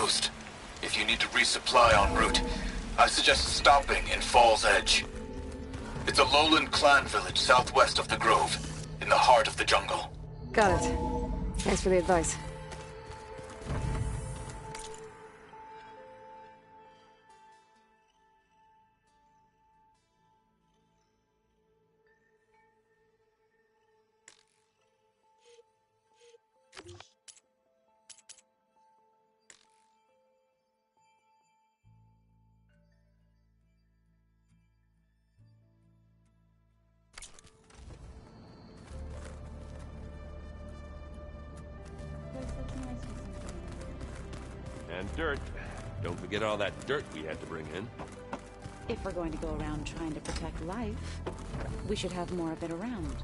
coast. If you need to resupply en route, I suggest stopping in Fall's Edge. It's a lowland clan village southwest of the Grove, in the heart of the jungle. Got it. Thanks for the advice. And dirt. Don't forget all that dirt we had to bring in. If we're going to go around trying to protect life, we should have more of it around.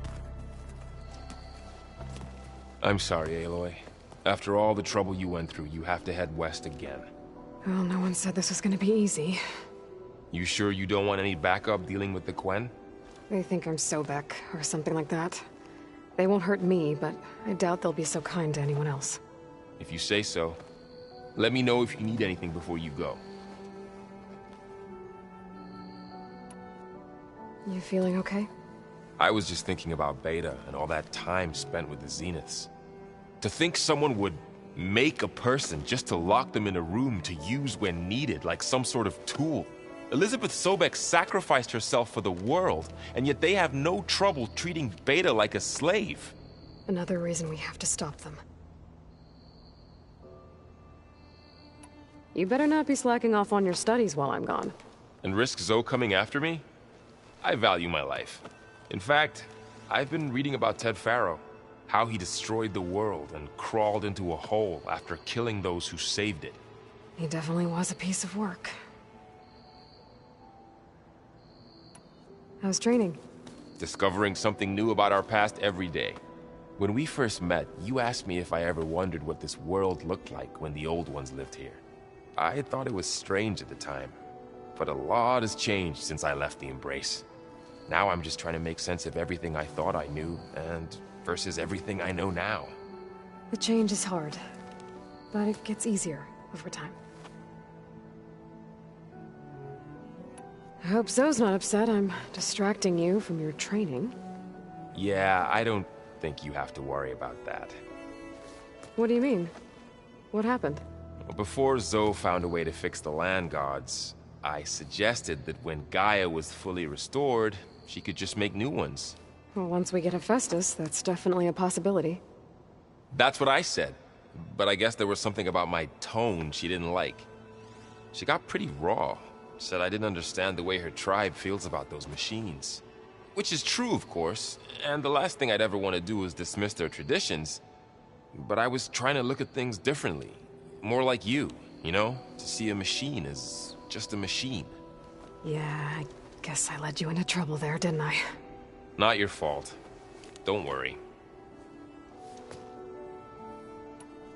I'm sorry, Aloy. After all the trouble you went through, you have to head west again. Well, no one said this was gonna be easy. You sure you don't want any backup dealing with the Quen? They think I'm Sobek, or something like that. They won't hurt me, but I doubt they'll be so kind to anyone else. If you say so. Let me know if you need anything before you go. You feeling okay? I was just thinking about Beta and all that time spent with the Zeniths. To think someone would make a person just to lock them in a room to use when needed, like some sort of tool. Elizabeth Sobek sacrificed herself for the world, and yet they have no trouble treating Beta like a slave. Another reason we have to stop them. You better not be slacking off on your studies while I'm gone. And risk Zoe coming after me? I value my life. In fact, I've been reading about Ted Faro. How he destroyed the world and crawled into a hole after killing those who saved it. He definitely was a piece of work. How's training? Discovering something new about our past every day. When we first met, you asked me if I ever wondered what this world looked like when the old ones lived here. I thought it was strange at the time, but a lot has changed since I left the Embrace. Now I'm just trying to make sense of everything I thought I knew, and versus everything I know now. The change is hard, but it gets easier over time. I hope Zoe's not upset I'm distracting you from your training. Yeah, I don't think you have to worry about that. What do you mean? What happened? Before Zoe found a way to fix the land gods, I suggested that when Gaia was fully restored, she could just make new ones. Well, once we get Hephaestus, that's definitely a possibility. That's what I said, but I guess there was something about my tone she didn't like. She got pretty raw, said I didn't understand the way her tribe feels about those machines. Which is true, of course, and the last thing I'd ever want to do is dismiss their traditions. But I was trying to look at things differently. More like you know? To see a machine as just a machine. Yeah, I guess I led you into trouble there, didn't I? Not your fault. Don't worry.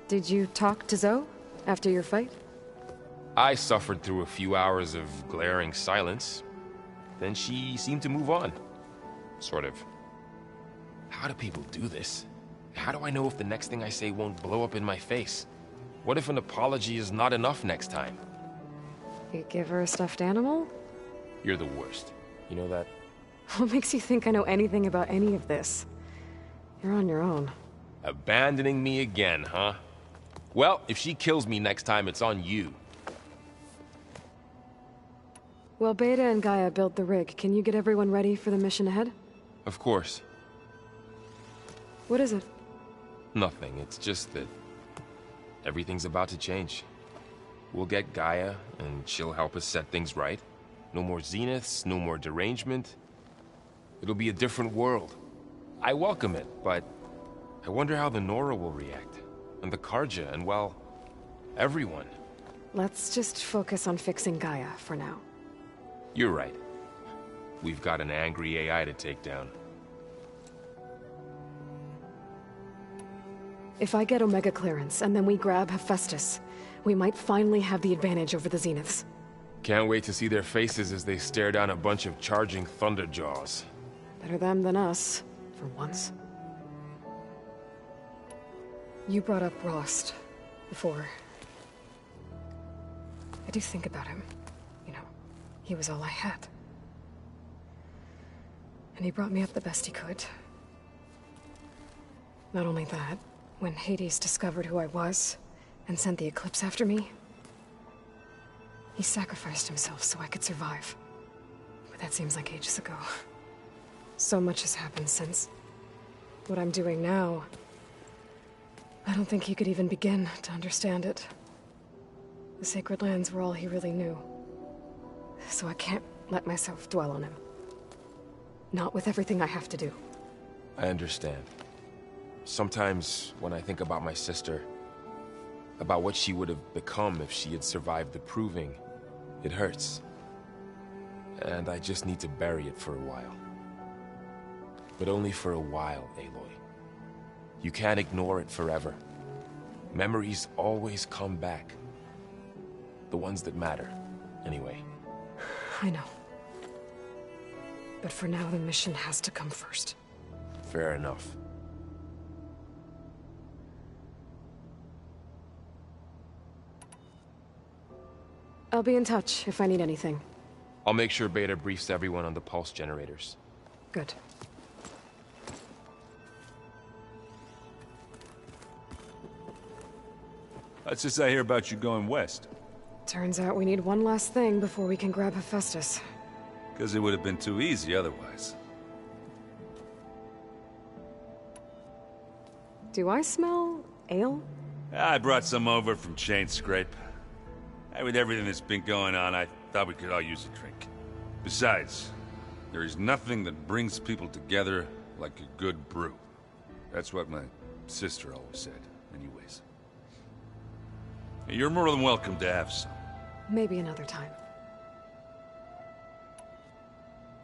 Did you talk to Zoe after your fight? I suffered through a few hours of glaring silence. Then she seemed to move on. Sort of. How do people do this? How do I know if the next thing I say won't blow up in my face? What if an apology is not enough next time? You give her a stuffed animal? You're the worst. You know that? What makes you think I know anything about any of this? You're on your own. Abandoning me again, huh? Well, if she kills me next time, it's on you. Well, Beta and Gaia built the rig. Can you get everyone ready for the mission ahead? Of course. What is it? Nothing. It's just that everything's about to change. We'll get Gaia, and she'll help us set things right. No more Zeniths, no more derangement. It'll be a different world. I welcome it, but I wonder how the Nora will react. And the Karja, and well, everyone. Let's just focus on fixing Gaia for now. You're right. We've got an angry AI to take down. If I get Omega clearance, and then we grab Hephaestus, we might finally have the advantage over the Zeniths. Can't wait to see their faces as they stare down a bunch of charging Thunderjaws. Better them than us, for once. You brought up Rost before. do think about him. You know, he was all I had. And he brought me up the best he could. Not only that, when Hades discovered who I was and sent the Eclipse after me, he sacrificed himself so I could survive. But that seems like ages ago. So much has happened since. What I'm doing now, I don't think he could even begin to understand it. The Sacred Lands were all he really knew. So I can't let myself dwell on him. Not with everything I have to do. I understand. Sometimes when I think about my sister, about what she would have become if she had survived the Proving, it hurts. And I just need to bury it for a while. But only for a while, Aloy. You can't ignore it forever. Memories always come back. The ones that matter, anyway. I know. But for now, the mission has to come first. Fair enough. I'll be in touch if I need anything. I'll make sure Beta briefs everyone on the pulse generators. Good. What's this I hear about you going west? Turns out we need one last thing before we can grab Hephaestus. Because it would have been too easy otherwise. Do I smell ale? I brought some over from Chain Scrape. And with everything that's been going on, I thought we could all use a drink. Besides, there is nothing that brings people together like a good brew. That's what my sister always said, anyways. You're more than welcome to have some. Maybe another time.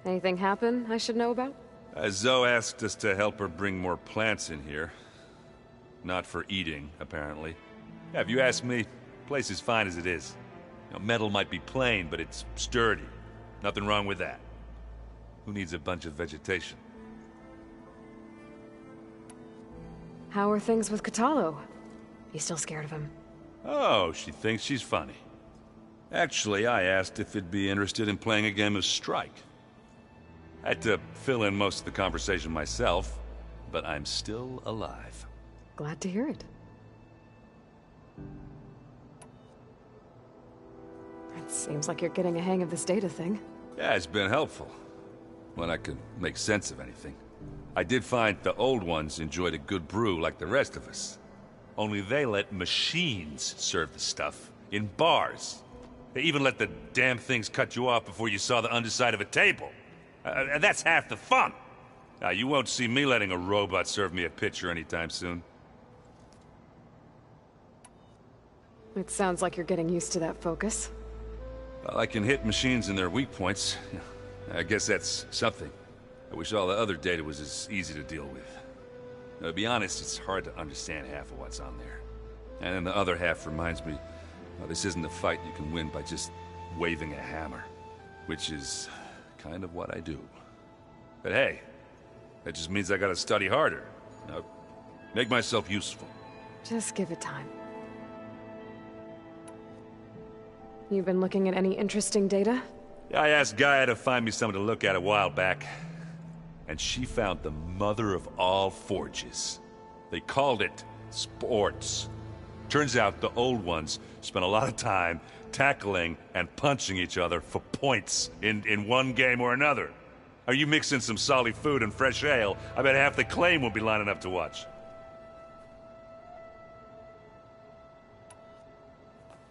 Anything happen I should know about? Zoe asked us to help her bring more plants in here. Not for eating, apparently. Yeah, if you ask me, the place is fine as it is. You know, metal might be plain, but it's sturdy. Nothing wrong with that. Who needs a bunch of vegetation? How are things with Katalo? You still scared of him? Oh, she thinks she's funny. Actually, I asked if it'd be interested in playing a game of Strike. I had to fill in most of the conversation myself, but I'm still alive. Glad to hear it. It seems like you're getting a hang of this data thing. Yeah, it's been helpful. When I could make sense of anything. I did find the old ones enjoyed a good brew like the rest of us. Only they let machines serve the stuff in bars. They even let the damn things cut you off before you saw the underside of a table. And that's half the fun. Now, you won't see me letting a robot serve me a pitcher anytime soon. It sounds like you're getting used to that focus. Well, I can hit machines in their weak points. I guess that's something. I wish all the other data was as easy to deal with. Now, to be honest, it's hard to understand half of what's on there. And then the other half reminds me, well, this isn't a fight you can win by just waving a hammer. Which is kind of what I do. But hey, that just means I gotta study harder. Now, make myself useful. Just give it time. You've been looking at any interesting data? I asked Gaia to find me something to look at a while back. And she found the mother of all forges. They called it sports. Turns out the old ones spent a lot of time tackling and punching each other for points in one game or another. Are you mixing some solid food and fresh ale? I bet half the claim will be lining up to watch.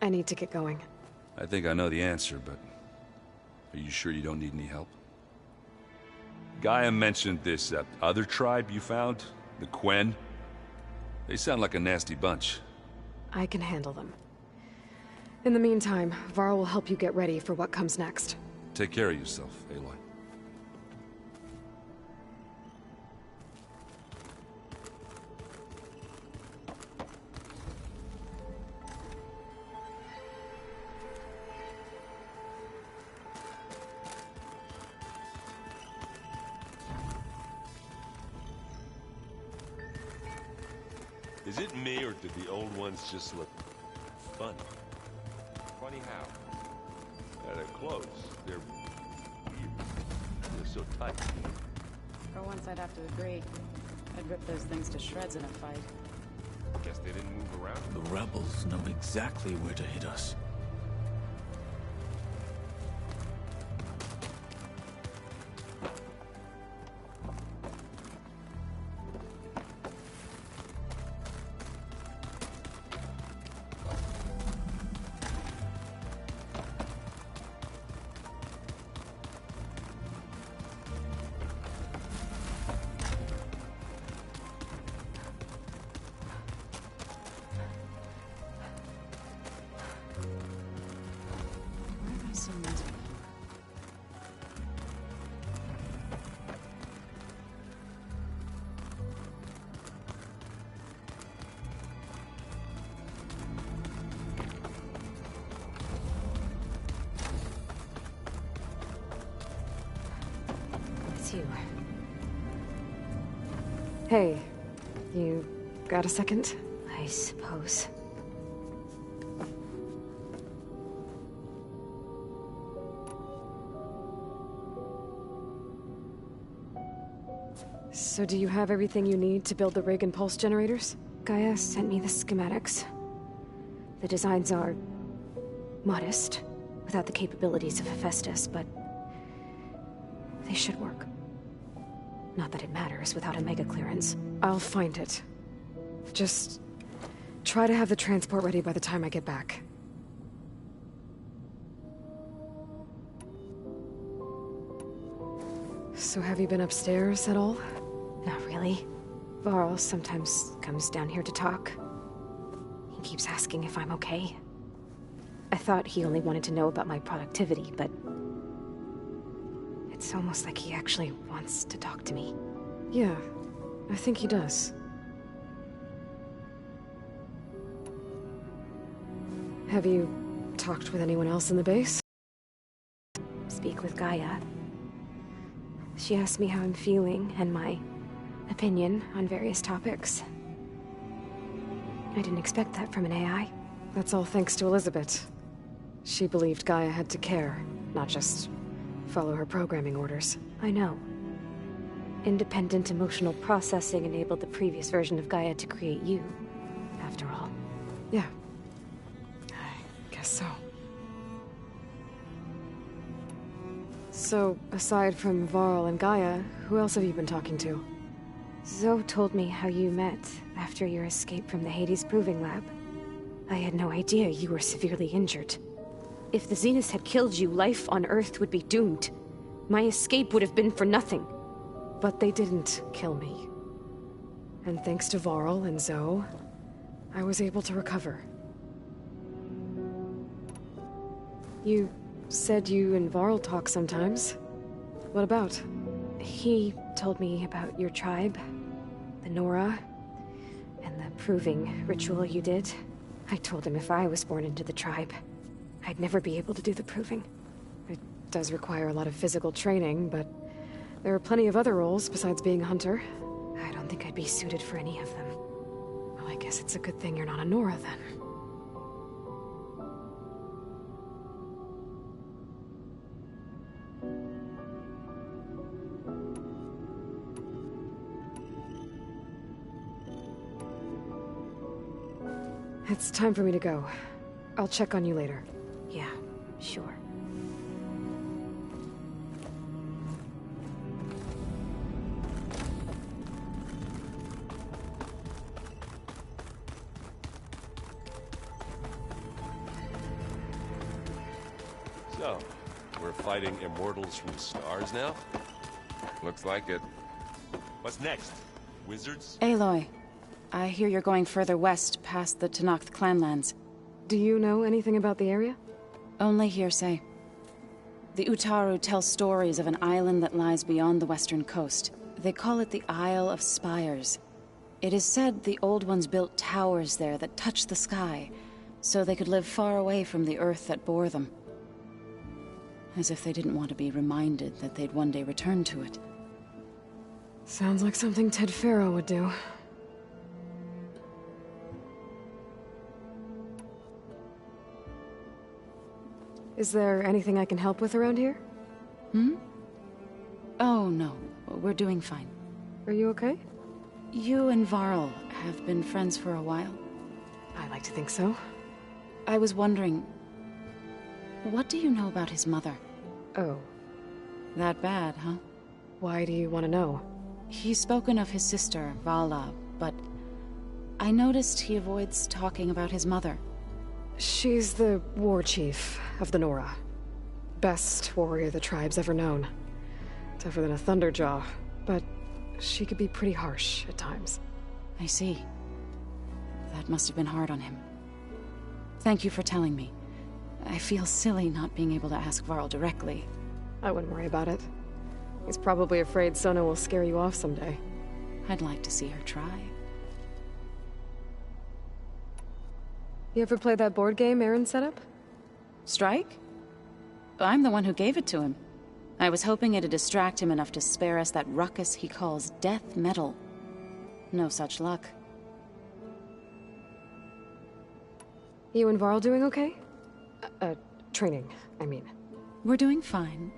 I need to get going. I think I know the answer, but are you sure you don't need any help? Gaia mentioned this other tribe you found, the Quen. They sound like a nasty bunch. I can handle them. In the meantime, Varl will help you get ready for what comes next. Take care of yourself, Aloy. Is it me, or did the old ones just look funny? Funny how? They're close. They're weird. They're so tight. For once, I'd have to agree. I'd rip those things to shreds in a fight. Guess they didn't move around. The rebels know exactly where to hit us. Where have I seen these before? It's you. Hey, you got a second? I suppose. So do you have everything you need to build the rig and pulse generators? Gaia sent me the schematics. The designs are modest, without the capabilities of Hephaestus, but they should work. Not that it matters without a mega clearance. I'll find it. Just try to have the transport ready by the time I get back. So have you been upstairs at all? Not really. Varl sometimes comes down here to talk. He keeps asking if I'm okay. I thought he only wanted to know about my productivity, but it's almost like he actually wants to talk to me. Yeah, I think he does. Have you talked with anyone else in the base? Speak with Gaia. She asked me how I'm feeling and my opinion on various topics. I didn't expect that from an AI. That's all thanks to Elizabeth. She believed Gaia had to care, not just follow her programming orders. I know. Independent emotional processing enabled the previous version of Gaia to create you, after all. Yeah. I guess so. So, aside from Varl and Gaia, who else have you been talking to? Zoe told me how you met after your escape from the Hades Proving Lab. I had no idea you were severely injured. If the Zeniths had killed you, life on Earth would be doomed. My escape would have been for nothing. But they didn't kill me. And thanks to Varl and Zoe, I was able to recover. You said you and Varl talk sometimes. What about? He told me about your tribe, the Nora, and the proving ritual you did. I told him if I was born into the tribe, I'd never be able to do the proving. It does require a lot of physical training, but there are plenty of other roles besides being a hunter. I don't think I'd be suited for any of them. Well, I guess it's a good thing you're not a Nora, then. It's time for me to go. I'll check on you later. Yeah, sure. So, we're fighting immortals from stars now? Looks like it. What's next? Wizards? Aloy, I hear you're going further west past the Tenakth clanlands. Do you know anything about the area? Only hearsay. The Utaru tell stories of an island that lies beyond the western coast. They call it the Isle of Spires. It is said the Old Ones built towers there that touch the sky, so they could live far away from the earth that bore them. As if they didn't want to be reminded that they'd one day return to it. Sounds like something Ted Faro would do. Is there anything I can help with around here? Hmm? Oh, no. We're doing fine. Are you okay? You and Varl have been friends for a while. I like to think so. I was wondering, what do you know about his mother? Oh. That bad, huh? Why do you want to know? He's spoken of his sister, Vala, but I noticed he avoids talking about his mother. She's the war chief of the Nora. Best warrior the tribe's ever known. Tougher than a Thunderjaw, but she could be pretty harsh at times. I see. That must have been hard on him. Thank you for telling me. I feel silly not being able to ask Varl directly. I wouldn't worry about it. He's probably afraid Sona will scare you off someday. I'd like to see her try. You ever play that board game Aaron set up? Strike? I'm the one who gave it to him. I was hoping it'd distract him enough to spare us that ruckus he calls death metal. No such luck. You and Varl doing okay? Training, I mean. We're doing fine.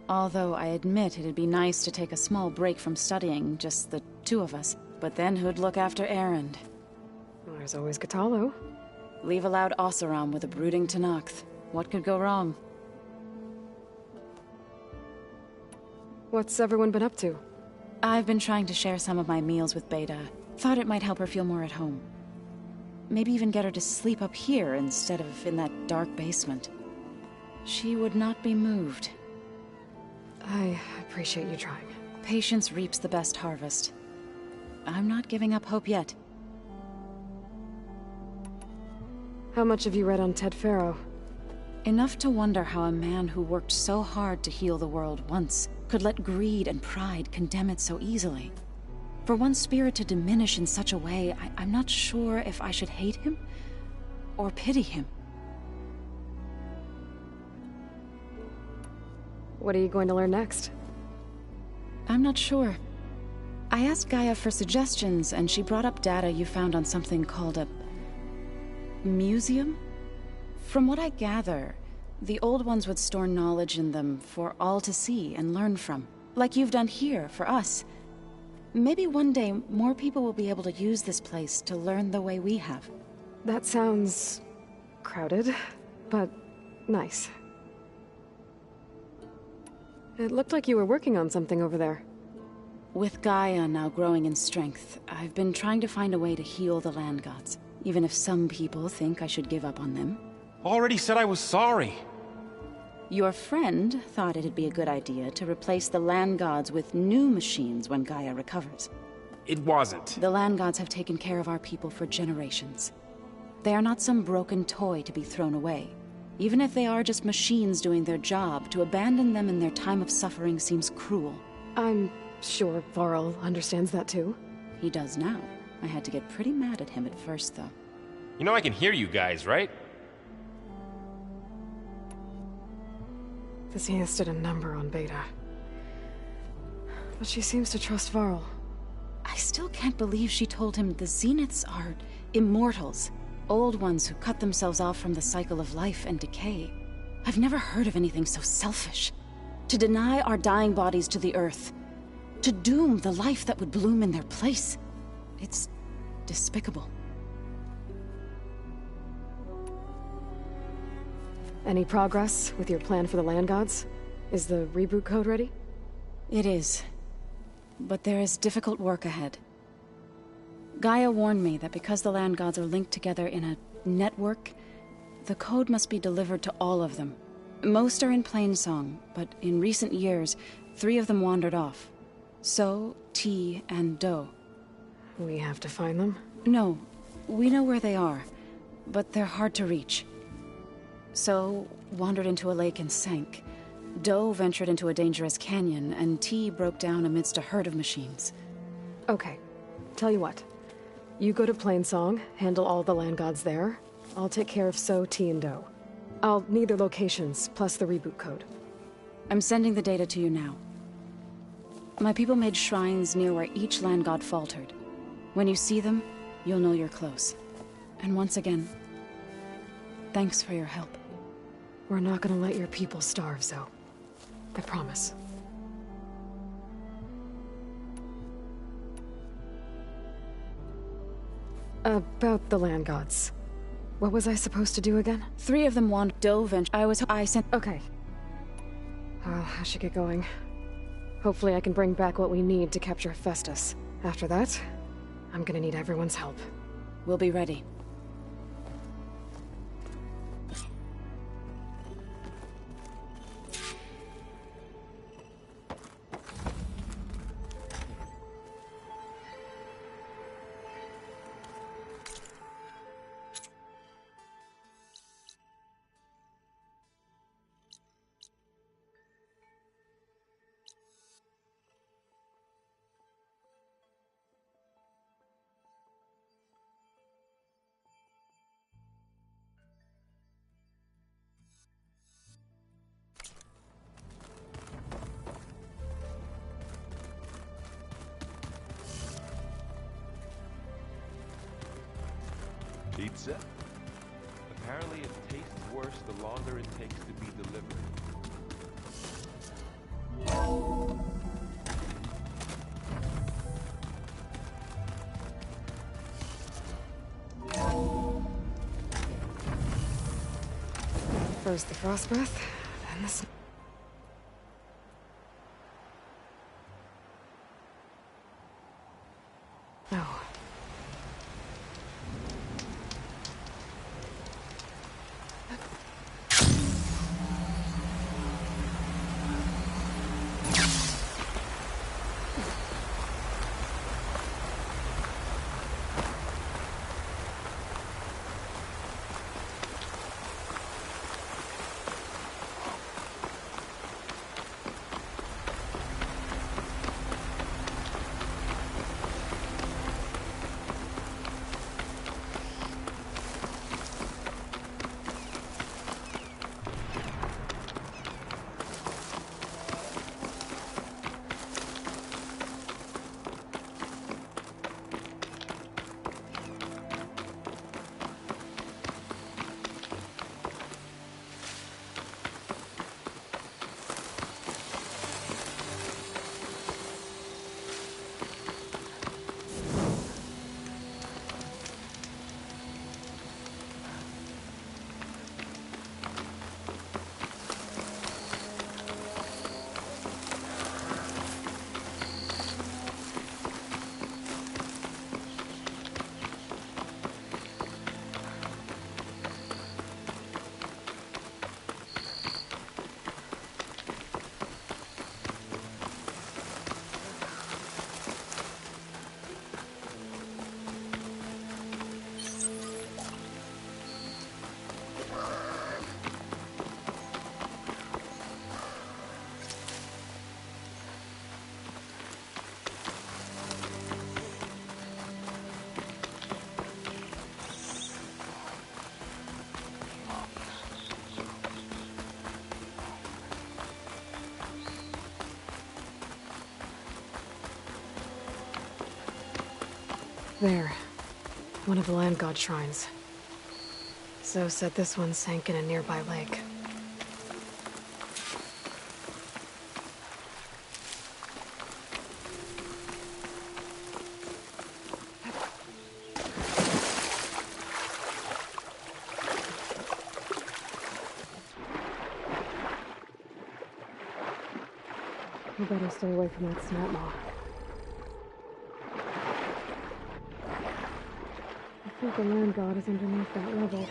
Although I admit it'd be nice to take a small break from studying, just the two of us. But then who'd look after Erend? Well, there's always Katalo. Leave a loud Oseram with a brooding Tenakth. What could go wrong? What's everyone been up to? I've been trying to share some of my meals with Beta. Thought it might help her feel more at home. Maybe even get her to sleep up here instead of in that dark basement. She would not be moved. I appreciate you trying. Patience reaps the best harvest. I'm not giving up hope yet. How much have you read on Ted Faro? Enough to wonder how a man who worked so hard to heal the world once could let greed and pride condemn it so easily. For one's spirit to diminish in such a way, I'm not sure if I should hate him or pity him. What are you going to learn next? I'm not sure. I asked Gaia for suggestions, and she brought up data you found on something called a museum? From what I gather, the old ones would store knowledge in them for all to see and learn from. Like you've done here, for us. Maybe one day, more people will be able to use this place to learn the way we have. That sounds... crowded, but nice. It looked like you were working on something over there. With Gaia now growing in strength, I've been trying to find a way to heal the land gods. Even if some people think I should give up on them. Already said I was sorry. Your friend thought it'd be a good idea to replace the land gods with new machines when Gaia recovers. It wasn't. The land gods have taken care of our people for generations. They are not some broken toy to be thrown away. Even if they are just machines doing their job, to abandon them in their time of suffering seems cruel. I'm sure Varl understands that too. He does now. I had to get pretty mad at him at first, though. You know I can hear you guys, right? The Zenith did a number on Beta. But she seems to trust Varl. I still can't believe she told him the Zeniths are immortals. Old ones who cut themselves off from the cycle of life and decay. I've never heard of anything so selfish. To deny our dying bodies to the earth. To doom the life that would bloom in their place. It's despicable. Any progress with your plan for the land gods? Is the reboot code ready? It is. But there is difficult work ahead. Gaia warned me that because the land gods are linked together in a network, the code must be delivered to all of them. Most are in Plainsong, but in recent years, 3 of them wandered off. So, T, and Do. We have to find them? No, we know where they are, but they're hard to reach. So, wandered into a lake and sank. Do ventured into a dangerous canyon, and T broke down amidst a herd of machines. Okay. Tell you what. You go to Plainsong, handle all the land gods there. I'll take care of So, T, and Do. I'll need their locations, plus the reboot code. I'm sending the data to you now. My people made shrines near where each land god faltered. When you see them, you'll know you're close. And once again, thanks for your help. We're not gonna let your people starve, Zoe. I promise. About the land gods. What was I supposed to do again? 3 of them dove and I sent... Okay. Well, I should get going. Hopefully I can bring back what we need to capture Festus. After that, I'm gonna need everyone's help. We'll be ready. Pizza? Apparently it tastes worse the longer it takes to be delivered. First the frost breath, then the snow. Oh. There. One of the land god shrines. Zoe said this one sank in a nearby lake. We better stay away from that snap maw. I think the land god is underneath that level.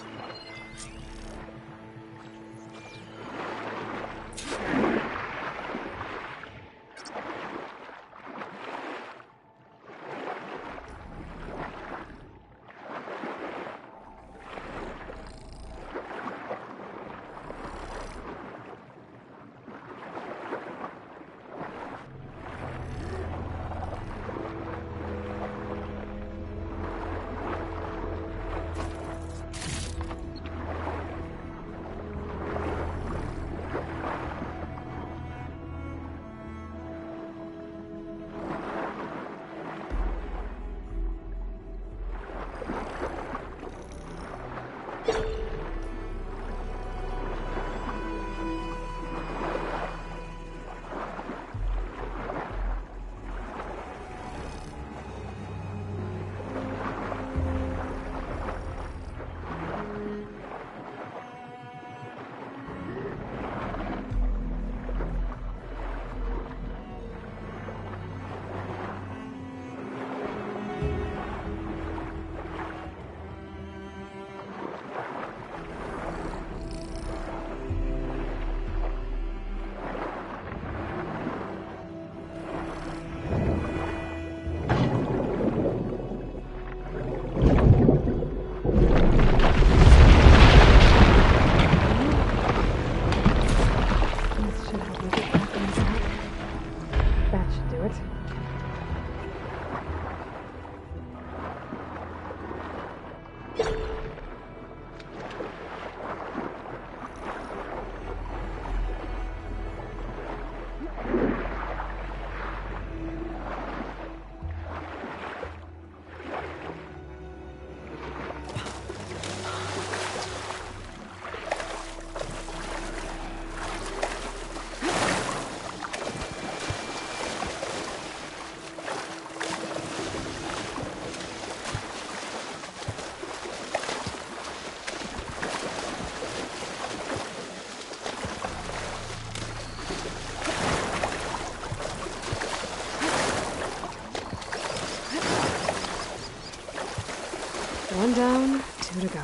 One down, two to go.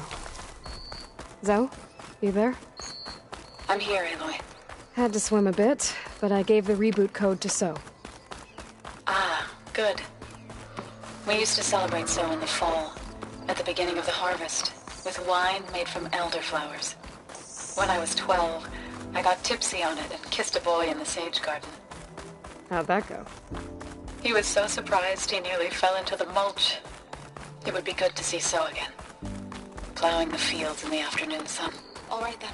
Zoe, you there? I'm here, Aloy. Had to swim a bit, but I gave the reboot code to So. Ah, good. We used to celebrate So in the fall, at the beginning of the harvest, with wine made from elderflowers. When I was 12, I got tipsy on it and kissed a boy in the sage garden. How'd that go? He was so surprised he nearly fell into the mulch. It would be good to see So again. Plowing the fields in the afternoon sun. All right then.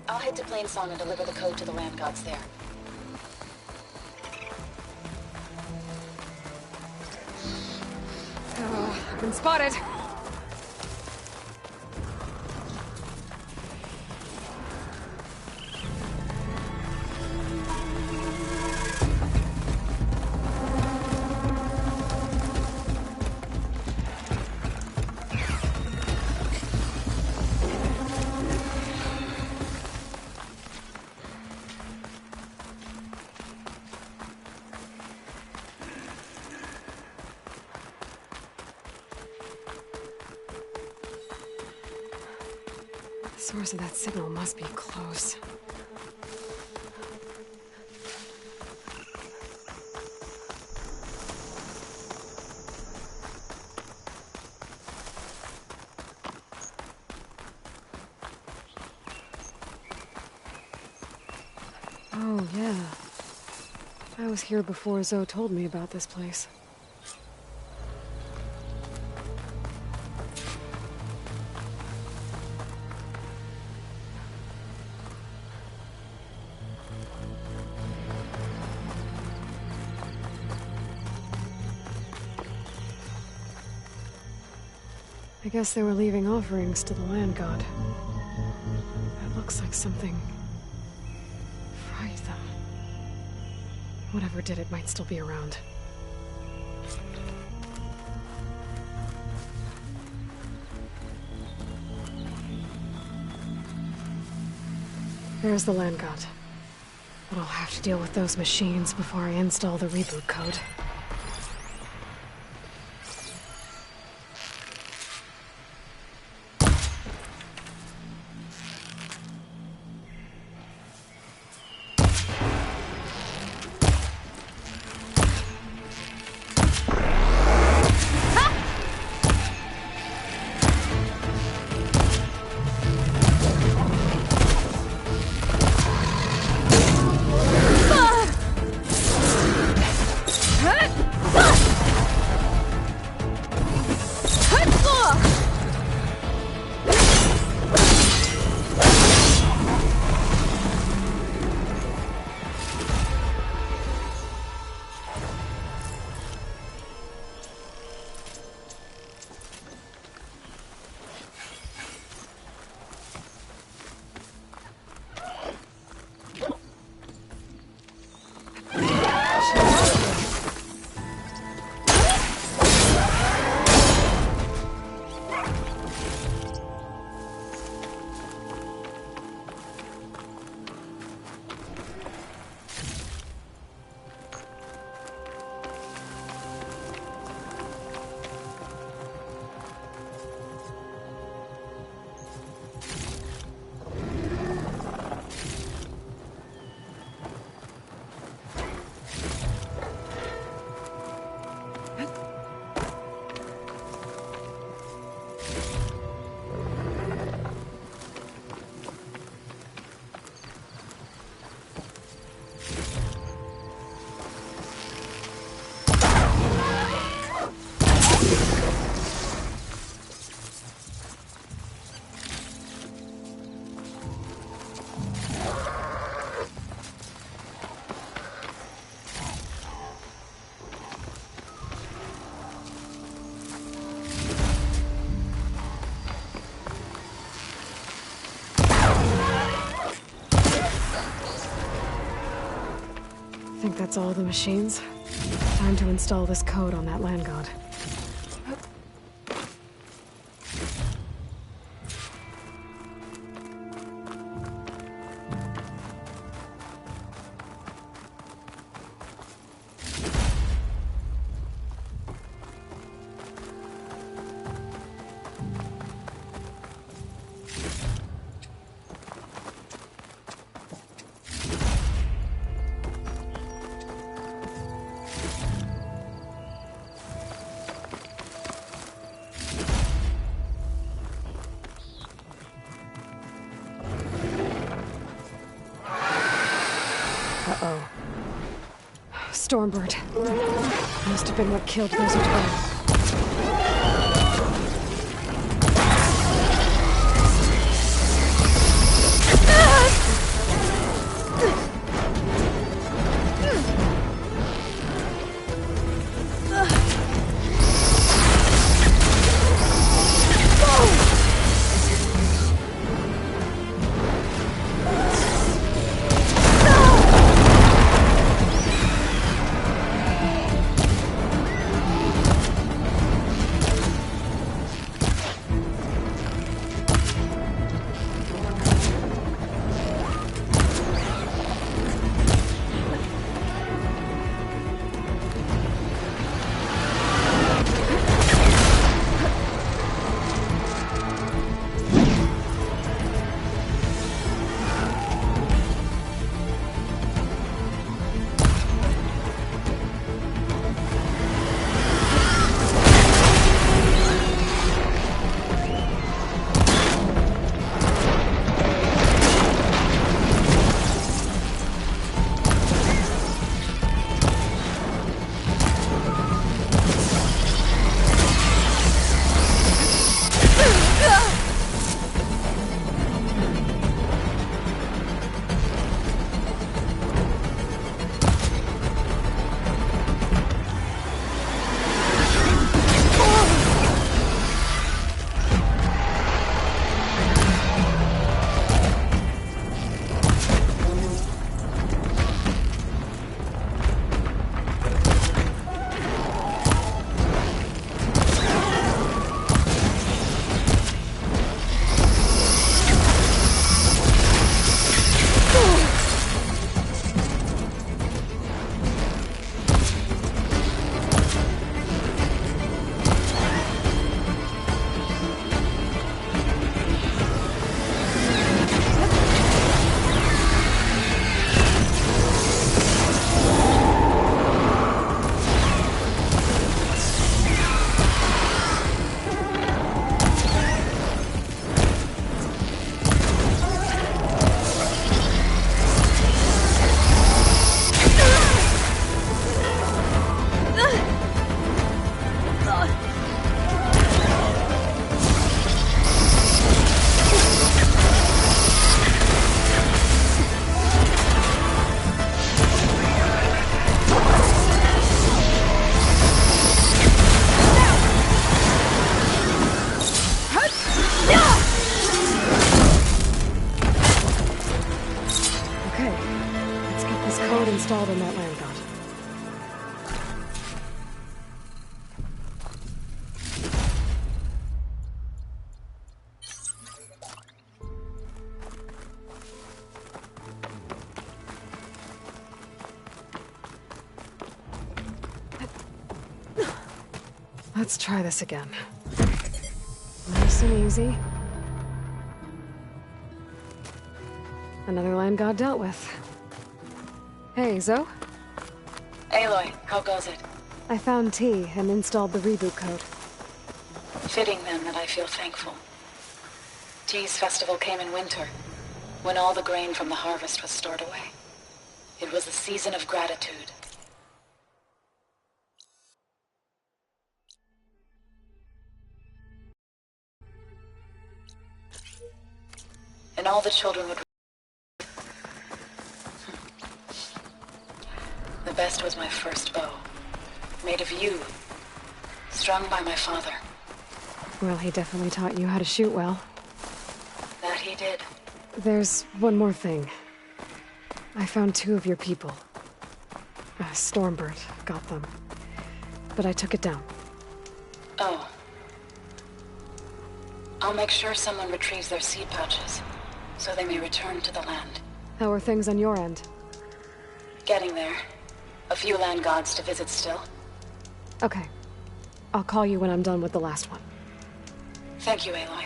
I'll head to Plainsong and deliver the code to the land gods there. I've been spotted. The source of that signal must be close. Oh, yeah. I was here before Zoe told me about this place. I guess they were leaving offerings to the land god. That looks like something fried them. Whatever did it might still be around. There's the land god. But I'll have to deal with those machines before I install the reboot code. Think that's all the machines? Time to install this code on that land god. Stormbird. Must have been what killed those Utaru. Installed in that land god. Let's try this again. Nice and easy. Another land god dealt with. Hey, Zoe? Aloy, how goes it? I found T and installed the reboot code. Fitting then that I feel thankful. T's festival came in winter, when all the grain from the harvest was stored away. It was a season of gratitude. And all the children would... The best was my first bow, made of yew, strung by my father. Well, he definitely taught you how to shoot well. That he did. There's one more thing. I found 2 of your people. Stormbird got them. But I took it down. Oh. I'll make sure someone retrieves their seed pouches, so they may return to the land. How are things on your end? Getting there. A few land gods to visit still. Okay. I'll call you when I'm done with the last one. Thank you, Aloy.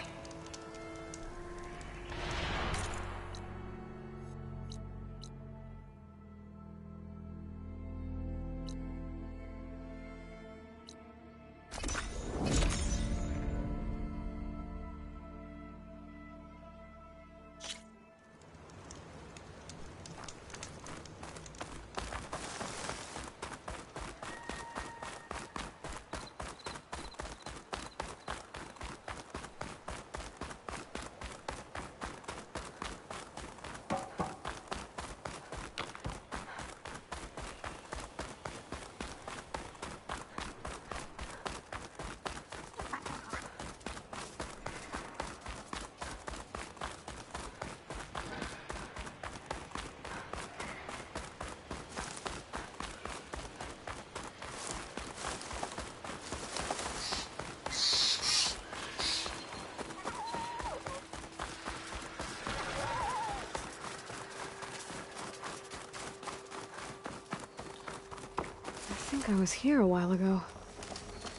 think I was here a while ago,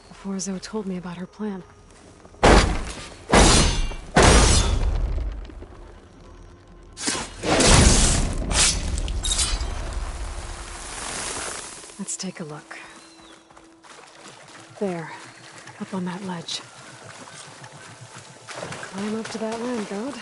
before Zoe told me about her plan. Let's take a look. There, up on that ledge. Climb up to that land god.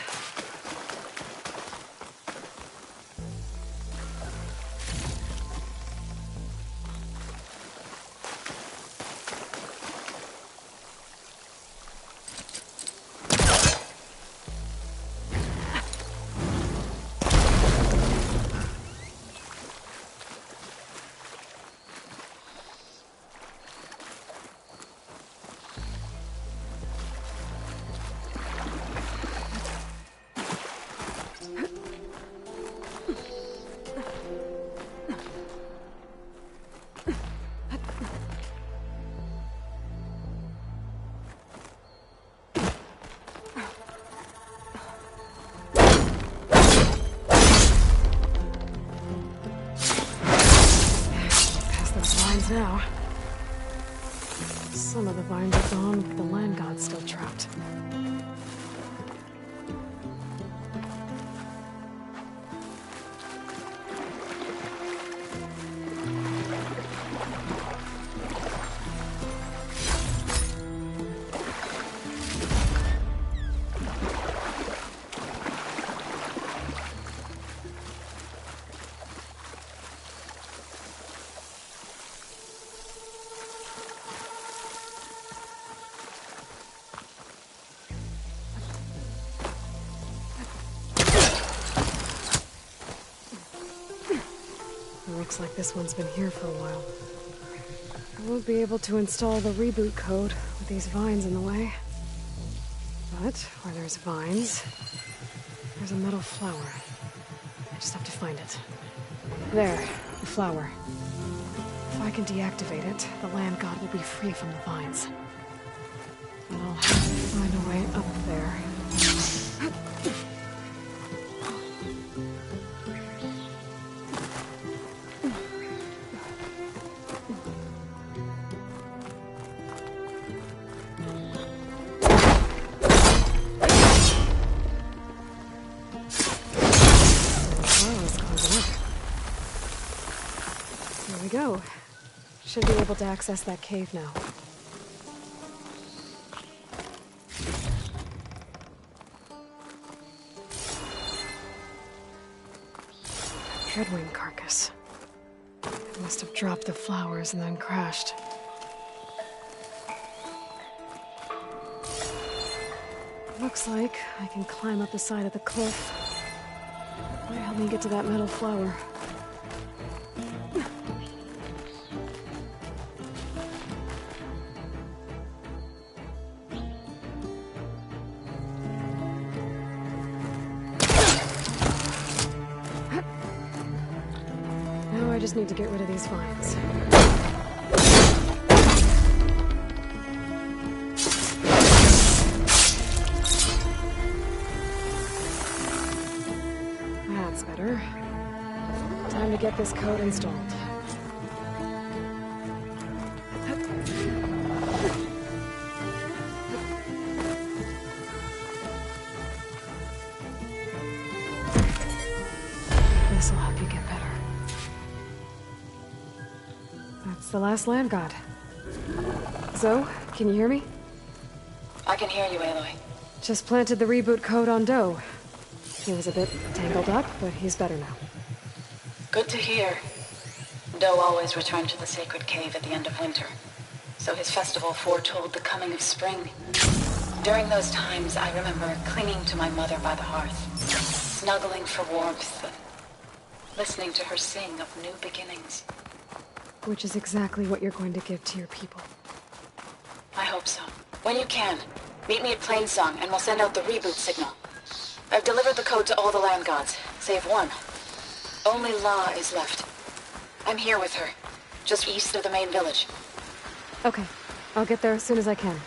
Now, some of the vines are gone, but the land god's still trapped. Looks like this one's been here for a while. I won't be able to install the reboot code with these vines in the way. But where there's vines, there's a metal flower. I just have to find it. There, the flower. If I can deactivate it, the land god will be free from the vines. But I'll have to find a way up there. Go. Should be able to access that cave now. Dreadwing carcass. It must have dropped the flowers and then crashed. Looks like I can climb up the side of the cliff. Might help me get to that metal flower. I just need to get rid of these vines. That's better. Time to get this code installed. This'll help you get better. That's the last land god. Zoe, can you hear me? I can hear you, Aloy. Just planted the reboot code on Doe. He was a bit tangled up, but he's better now. Good to hear. Doe always returned to the sacred cave at the end of winter, so his festival foretold the coming of spring. During those times, I remember clinging to my mother by the hearth, snuggling for warmth, and listening to her sing of new beginnings. Which is exactly what you're going to give to your people. I hope so. When you can, meet me at Plainsong and we'll send out the reboot signal. I've delivered the code to all the land gods, save one. Only La is left. I'm here with her, just east of the main village. Okay, I'll get there as soon as I can.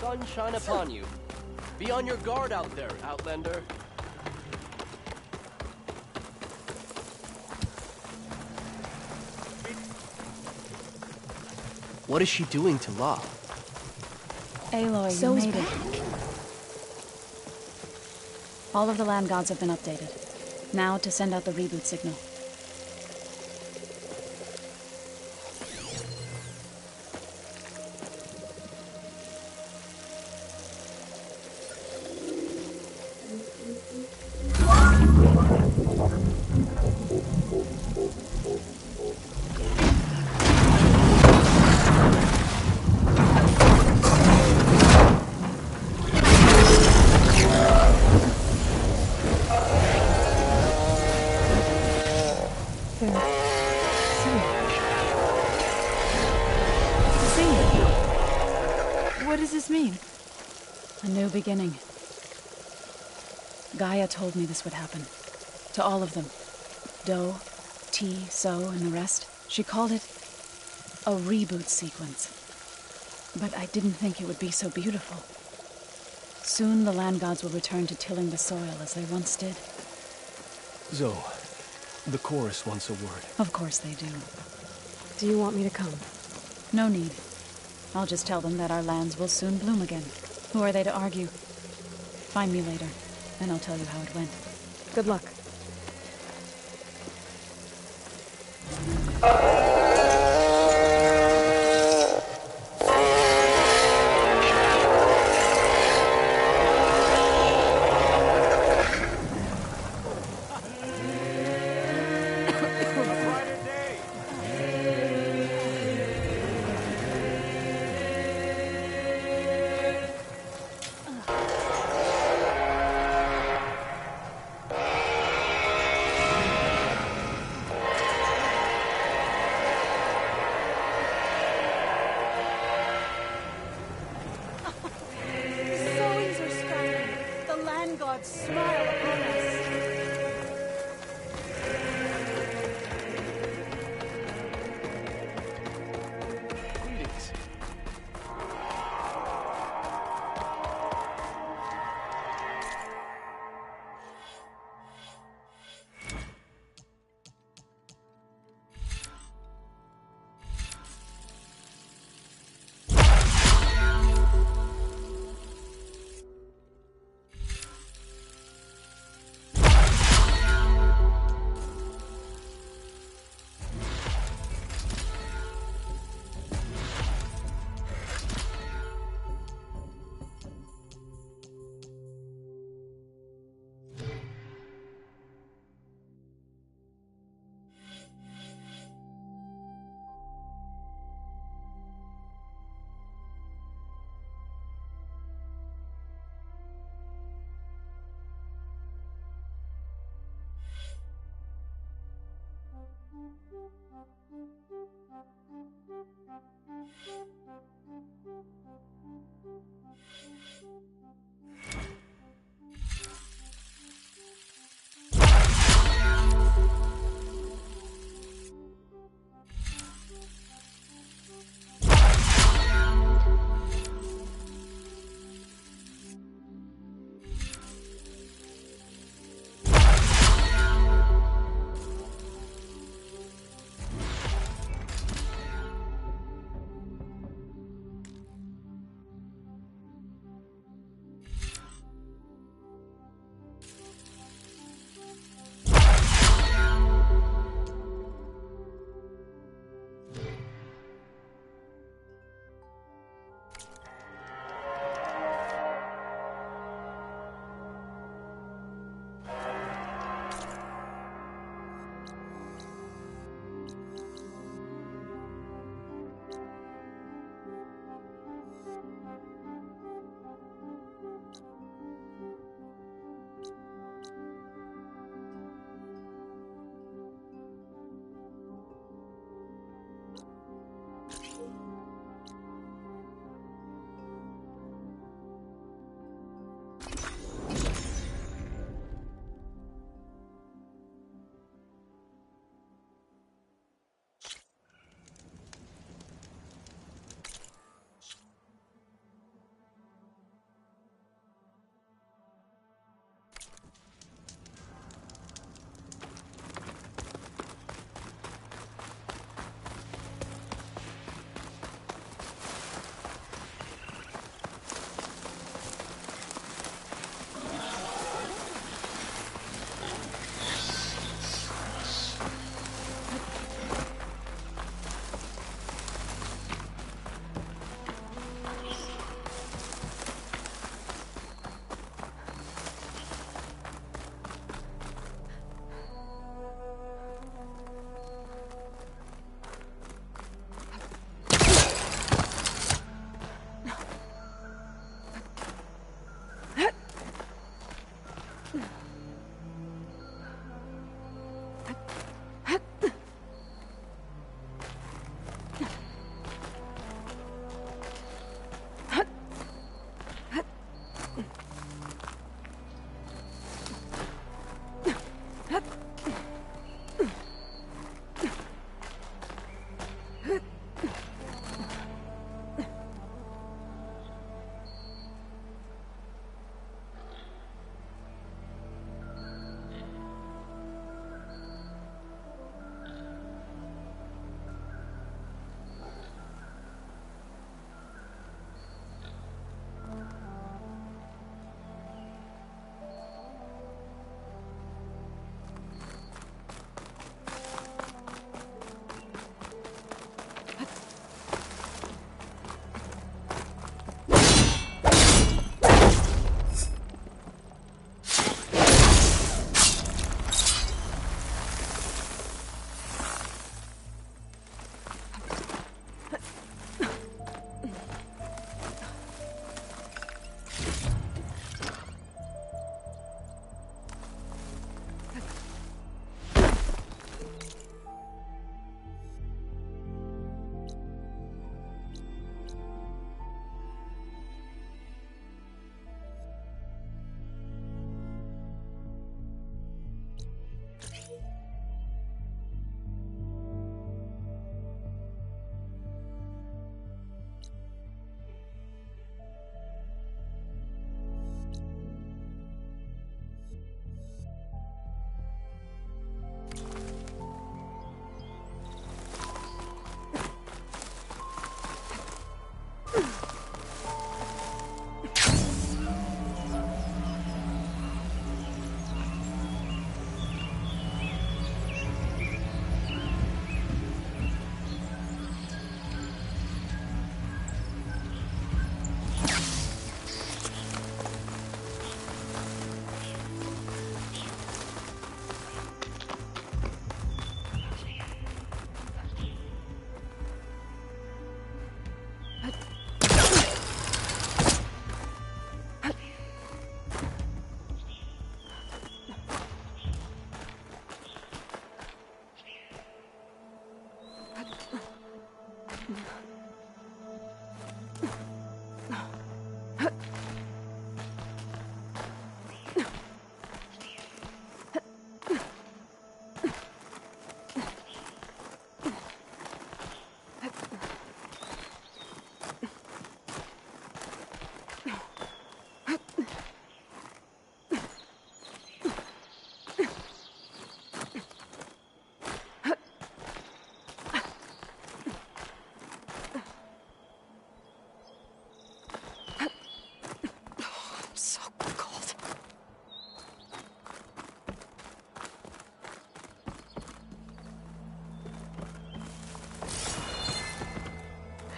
sun shine upon you. Be on your guard out there, Outlander. What is she doing to La? Aloy, you Zoe's made it. back. All of the land gods have been updated. Now to send out the reboot signal. What does this mean? A new beginning. Gaia told me this would happen. To all of them. Do, T, So, and the rest. She called it a reboot sequence. But I didn't think it would be so beautiful. Soon the land gods will return to tilling the soil as they once did. Zoe, the chorus wants a word. Of course they do. Do you want me to come? No need. I'll just tell them that our lands will soon bloom again. Who are they to argue? Find me later, and I'll tell you how it went. Good luck. Zoes are sprouting. The land gods smile upon us. Greetings.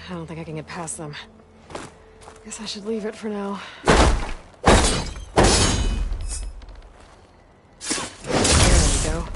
I don't think I can get past them. Guess I should leave it for now. There we go.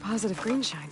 Positive green shine.